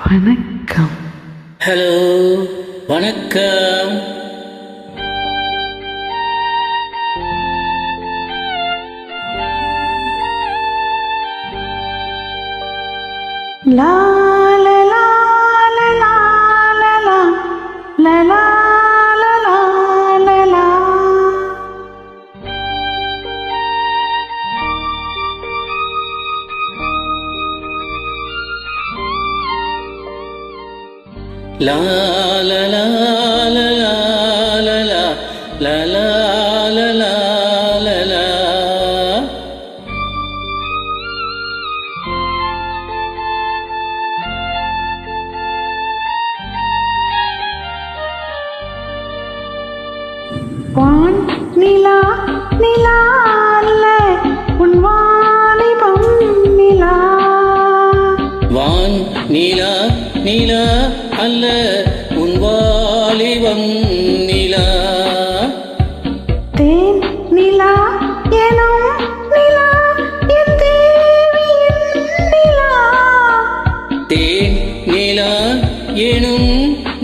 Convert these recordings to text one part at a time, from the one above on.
வணக்கம். ஹலோ, வணக்கம். லா லா லா லா லா லா லா லா லா லா லா. லா லா லா லா லா லா லா லா லா லா லா லா. வான் நிலா நிலா அல்ல உன் வாலிபம் நிலா. வான் நிலா நிலா அல்ல உன் வாலிபம் நிலா. தேன் நிலா எனும் நிலா என் தேவியின் நிலா. தேன் நிலா எனும்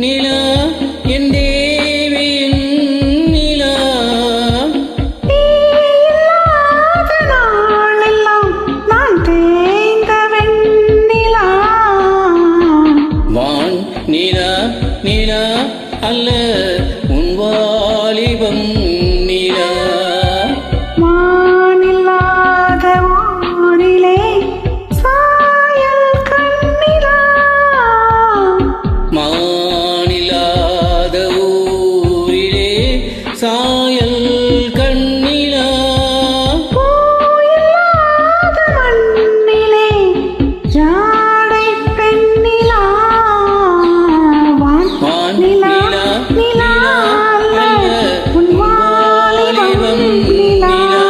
நிலா என் தேவியின் நிலா. நீ இல்லாத நாளெல்லாம் நான் தேய்ந்த வெண்ணிலா. வான் நிலா நிலா அல்ல உன் வாலிபம் நிலா. மானில்லாத ஊரிலே சாயல் கண்ணிலா. மானில்லாத ஊரிலே சாயல் கண்ணிலா. பூயில்லாத மண்ணிலே ஜாடை பெண்ணிலா. வான் வான் நிலா நிலா நிலா நிலா அல்ல அல்ல உன் உன் வாலிபம் வாலிபம் நிலா. நிலா.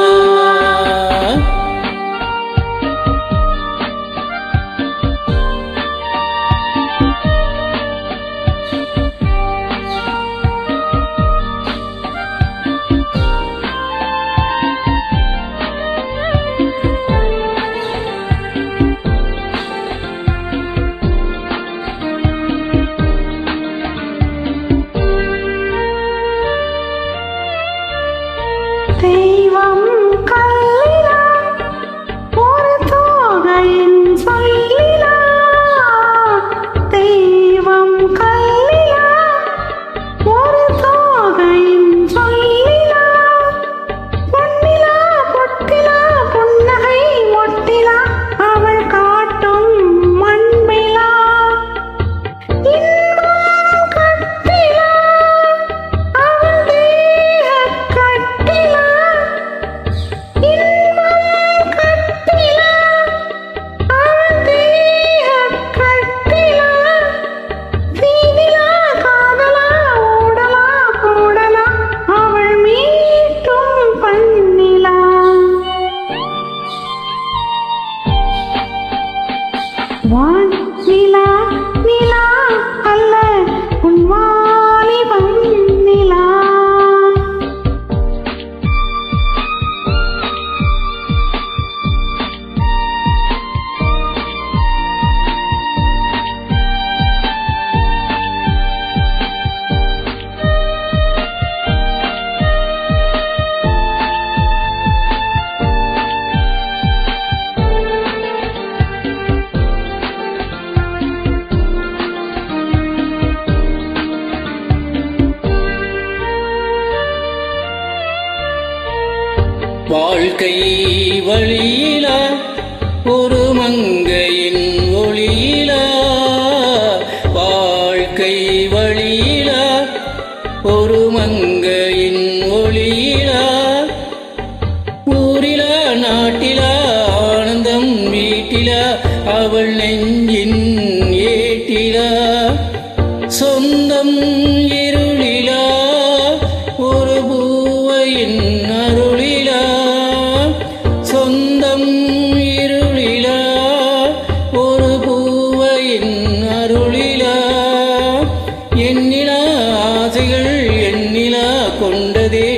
தெய்வம் கல்லிலா ஒரு தோகையின் சொல்லிலா. தெய்வம் கல்லிலா ஒரு தோகையின் சொல்லிலா. பொன்னிலா பொட்டிலா புன்னகை ஒட்டிலா அவள் காட்டும் மண்பிலா. இன்பம் கட்டிலா அவள் தேகக் கட்டிலா. இன்பம் கட்டிலா அவள் தேகக் கட்டிலா. தீதிலா காதலா ஓடலா போடலா அவள் மீட்டும் பண்ணிலா. வான் நிலா நிலா அல்ல உன் வாலிபம் நிலா. வாழ்க்கை வழியிலா ஒரு மங்கையின் ஒளியிலா. வாழ்க்கை வழியிலா ஒரு மங்கையின் ஒளியிலா. ஊரிலா நாட்டிலா ஆனந்தம் வீட்டிலா அவள் நெஞ்சின் ஏட்டிலா. சொந்தம் இருளிலா ஒரு பூவையின் அருளிலா. சொந்தம் இருளிலா ஒரு பூவையின் அருளிலா. எண்ணிலா ஆசைகள் எண்ணிலா கொண்டதே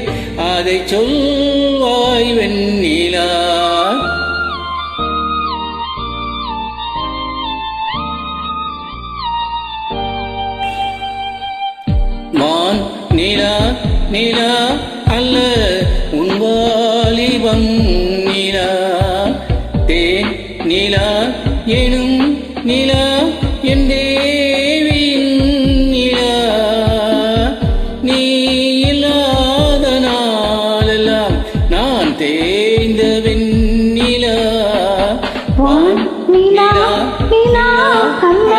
அதை சொல்வாய் வெண்ணிலா. நிலா அல்ல உன் வாலிபம் நிலா தேன் நிலா எனும் நிலா என் தேவியின் நிலா நீ இல்லாத நாளெல்லாம் நான் தேய்ந்த வெண்ணிலா வான் நிலா நிலா அல்ல